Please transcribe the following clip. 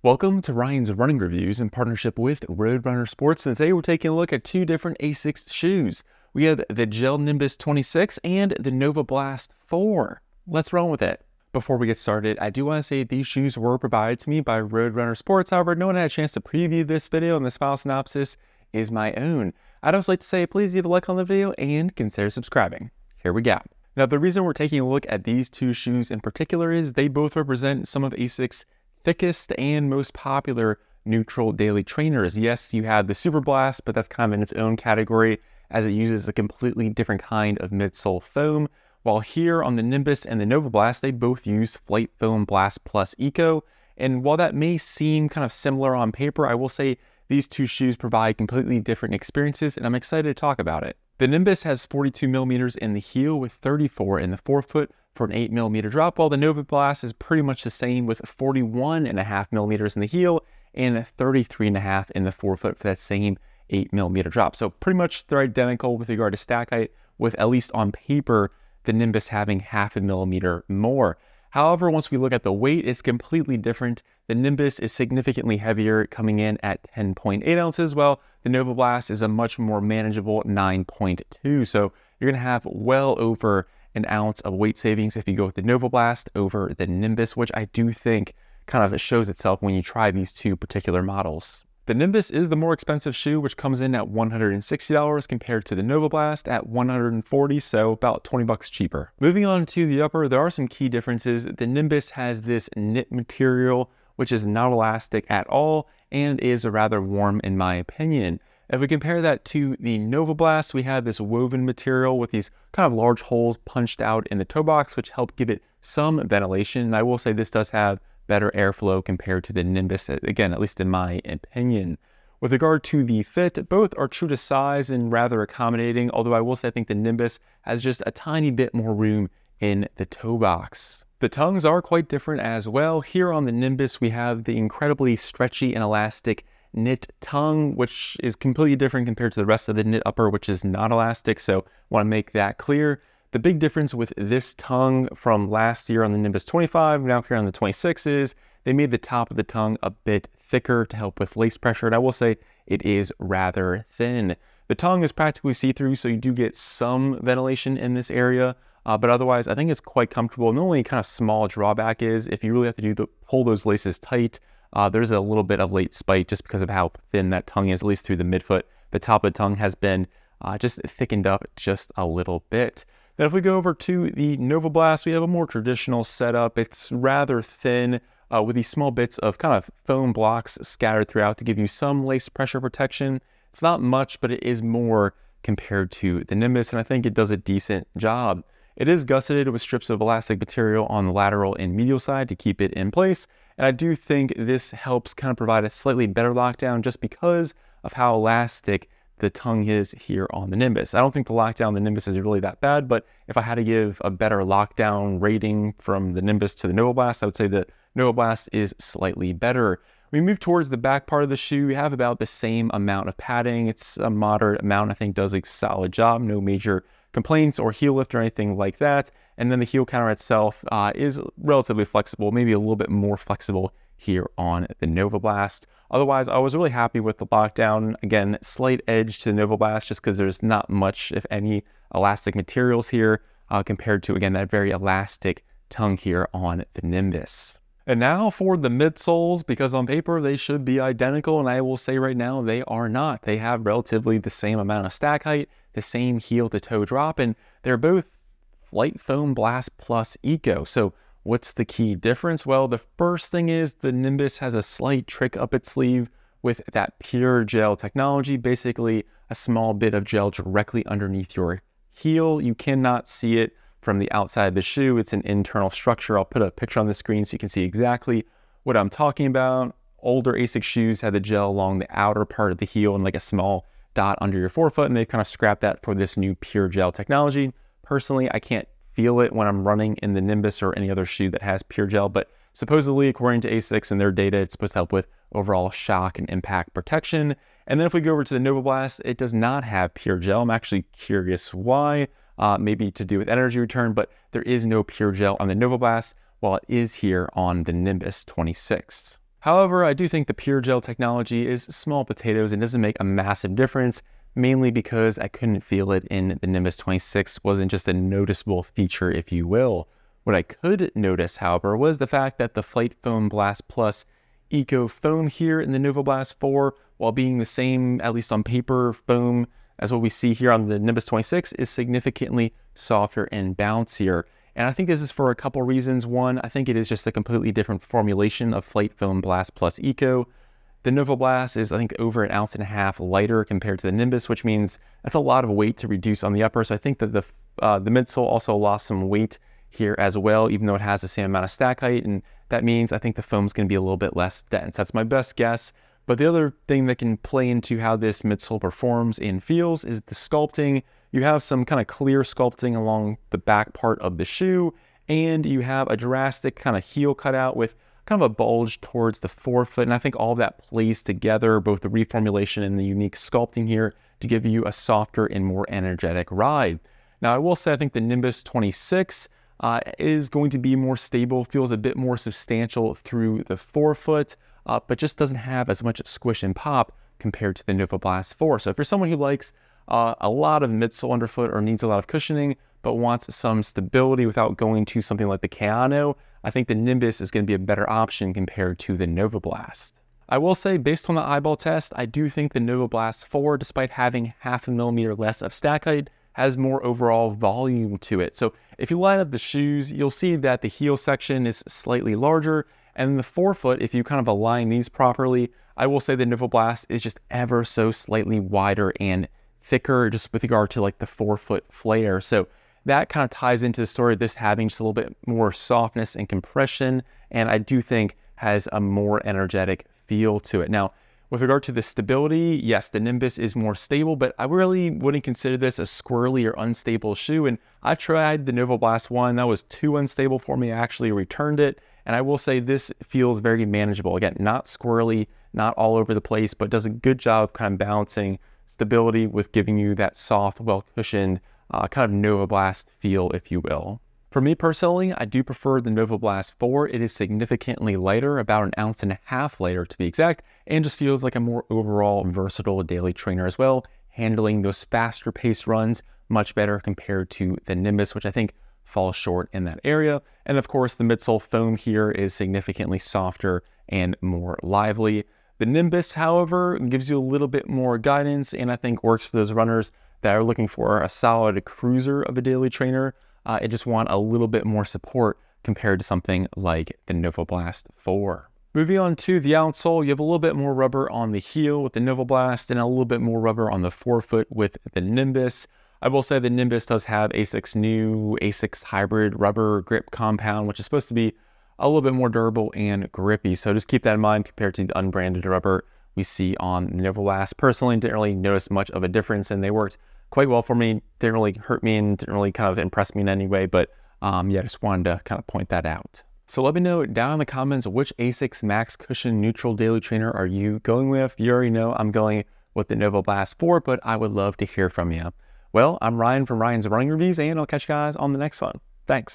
Welcome to Ryan's Running Reviews in partnership with Roadrunner Sports, and today we're taking a look at two different Asics shoes. We have the Gel-Nimbus 26 and the Novablast 4. Let's run with it. Before we get started, I do want to say these shoes were provided to me by Roadrunner Sports. However, no one had a chance to preview this video, and this file synopsis is my own. I'd also like to say please leave a like on the video and consider subscribing. Here we go. Now, the reason we're taking a look at these two shoes in particular is they both represent some of Asics' thickest and most popular neutral daily trainers. Yes, you have the Superblast, but that's kind of in its own category as it uses a completely different kind of midsole foam. While here on the Nimbus and the Novablast, they both use Flight Foam Blast Plus Eco. And while that may seem kind of similar on paper, I will say these two shoes provide completely different experiences, and I'm excited to talk about it. The Nimbus has 42 millimeters in the heel with 34 in the forefoot for an 8 millimeter drop, while the Novablast is pretty much the same with 41.5 millimeters in the heel and 33.5 in the forefoot for that same 8 millimeter drop. So pretty much they're identical with regard to stack height, with at least on paper, the Nimbus having 0.5 millimeter more. However, once we look at the weight, it's completely different. The Nimbus is significantly heavier, coming in at 10.8 ounces, while the Novablast is a much more manageable 9.2. So you're going to have well over an ounce of weight savings if you go with the Novablast over the Nimbus, which I do think kind of shows itself when you try these two particular models. The Nimbus is the more expensive shoe, which comes in at $160 compared to the Novablast at $140, so about 20 bucks cheaper. Moving on to the upper, there are some key differences. The Nimbus has this knit material, which is not elastic at all and is rather warm in my opinion. If we compare that to the Novablast, we have this woven material with these kind of large holes punched out in the toe box, which help give it some ventilation. And I will say this does have better airflow compared to the Nimbus, again, at least in my opinion. With regard to the fit, both are true to size and rather accommodating, although I will say I think the Nimbus has just a tiny bit more room in the toe box. The tongues are quite different as well. Here on the Nimbus, we have the incredibly stretchy and elastic knit tongue, which is completely different compared to the rest of the knit upper, which is not elastic, so want to make that clear. The big difference with this tongue from last year on the Nimbus 25, now here on the 26 is they made the top of the tongue a bit thicker to help with lace pressure, and I will say it is rather thin. The tongue is practically see-through, so you do get some ventilation in this area, but otherwise I think it's quite comfortable. And the only kind of small drawback is if you really have to pull those laces tight, there's a little bit of late spite just because of how thin that tongue is, at least through the midfoot. The top of the tongue has been just thickened up just a little bit. Then if we go over to the Novablast, we have a more traditional setup. It's rather thin with these small bits of kind of foam blocks scattered throughout to give you some lace pressure protection. It's not much, but it is more compared to the Nimbus, and I think it does a decent job. It is gusseted with strips of elastic material on the lateral and medial side to keep it in place. And I do think this helps kind of provide a slightly better lockdown just because of how elastic the tongue is here on the Nimbus. I don't think the lockdown on the Nimbus is really that bad, but if I had to give a better lockdown rating from the Nimbus to the Novablast, I would say the Novablast is slightly better. We move towards the back part of the shoe. We have about the same amount of padding. It's a moderate amount. I think does a solid job. No major complaints or heel lift or anything like that. And then the heel counter itself is relatively flexible, maybe a little bit more flexible here on the Novablast. Otherwise, I was really happy with the lockdown. Again, slight edge to the Novablast just because there's not much, if any, elastic materials here compared to, again, that very elastic tongue here on the Nimbus. And now for the midsoles, because on paper they should be identical, and I will say right now they are not. They have relatively the same amount of stack height, the same heel to toe drop, and they're both Flight Foam Blast Plus Eco. So what's the key difference? Well, the first thing is the Nimbus has a slight trick up its sleeve with that pure gel technology, basically a small bit of gel directly underneath your heel. You cannot see it from the outside of the shoe. It's an internal structure. I'll put a picture on the screen so you can see exactly what I'm talking about. Older Asics shoes had the gel along the outer part of the heel and like a small dot under your forefoot, and they kind of scrapped that for this new pure gel technology. Personally, I can't feel it when I'm running in the Nimbus or any other shoe that has pure gel, but supposedly, according to Asics and their data, it's supposed to help with overall shock and impact protection. And then if we go over to the Novablast, it does not have pure gel. I'm actually curious why. Maybe to do with energy return, but there is no pure gel on the Novablast, while it is here on the Nimbus 26. However, I do think the pure gel technology is small potatoes and doesn't make a massive difference, mainly because I couldn't feel it in the Nimbus 26. Wasn't just a noticeable feature, if you will. What I could notice, however, was the fact that the Flight Foam Blast Plus Eco Foam here in the Novablast 4, while being the same, at least on paper, foam as what we see here on the Nimbus 26, is significantly softer and bouncier. And I think this is for a couple reasons. One, I think it is just a completely different formulation of Flight Foam Blast Plus Eco. The Novablast is, I think, over 1.5 ounces lighter compared to the Nimbus, which means that's a lot of weight to reduce on the upper. So I think that the midsole also lost some weight here as well, even though it has the same amount of stack height. And that means I think the foam is going to be a little bit less dense. That's my best guess. But the other thing that can play into how this midsole performs and feels is the sculpting. You have some kind of clear sculpting along the back part of the shoe, and you have a drastic kind of heel cutout with kind of a bulge towards the forefoot. And I think all that plays together, both the reformulation and the unique sculpting here, to give you a softer and more energetic ride. Now, I will say I think the Nimbus 26 is going to be more stable, feels a bit more substantial through the forefoot, but just doesn't have as much squish and pop compared to the Novablast 4. So if you're someone who likes a lot of midsole underfoot or needs a lot of cushioning, but wants some stability without going to something like the Kayano, I think the Nimbus is going to be a better option compared to the Novablast. I will say, based on the eyeball test, I do think the Novablast 4, despite having 0.5 millimeter less of stack height, has more overall volume to it. So if you line up the shoes, you'll see that the heel section is slightly larger, and the forefoot, if you kind of align these properly, I will say the Novablast is just ever so slightly wider and thicker, just with regard to like the forefoot flare. So that kind of ties into the story of this having just a little bit more softness and compression, and I do think has a more energetic feel to it. Now, with regard to the stability, yes, the Nimbus is more stable, but I really wouldn't consider this a squirrely or unstable shoe. And I tried the Novablast 1, that was too unstable for me. I actually returned it, and I will say this feels very manageable. Again, not squirrely, not all over the place, but does a good job of kind of balancing stability with giving you that soft, well-cushioned kind of Novablast feel, if you will. For me personally, I do prefer the Novablast 4. It is significantly lighter, about 1.5 ounces lighter to be exact, and just feels like a more overall versatile daily trainer as well, handling those faster paced runs much better compared to the Nimbus, which I think falls short in that area. And of course, the midsole foam here is significantly softer and more lively. The Nimbus, however, gives you a little bit more guidance, and I think works for those runners that are looking for a solid cruiser of a daily trainer. I just want a little bit more support compared to something like the Novablast 4. Moving on to the outsole, you have a little bit more rubber on the heel with the Novablast and a little bit more rubber on the forefoot with the Nimbus. I will say the Nimbus does have Asics' new Asics hybrid rubber grip compound, which is supposed to be a little bit more durable and grippy. So just keep that in mind compared to the unbranded rubber we see on the Novablast. Personally, didn't really notice much of a difference, and they worked quite well for me. Didn't really hurt me and didn't really kind of impress me in any way, but yeah, just wanted to kind of point that out. So let me know down in the comments, which Asics Max Cushion Neutral Daily Trainer are you going with? You already know I'm going with the Novablast 4, but I would love to hear from you. Well, I'm Ryan from Ryan's Running Reviews, and I'll catch you guys on the next one. Thanks.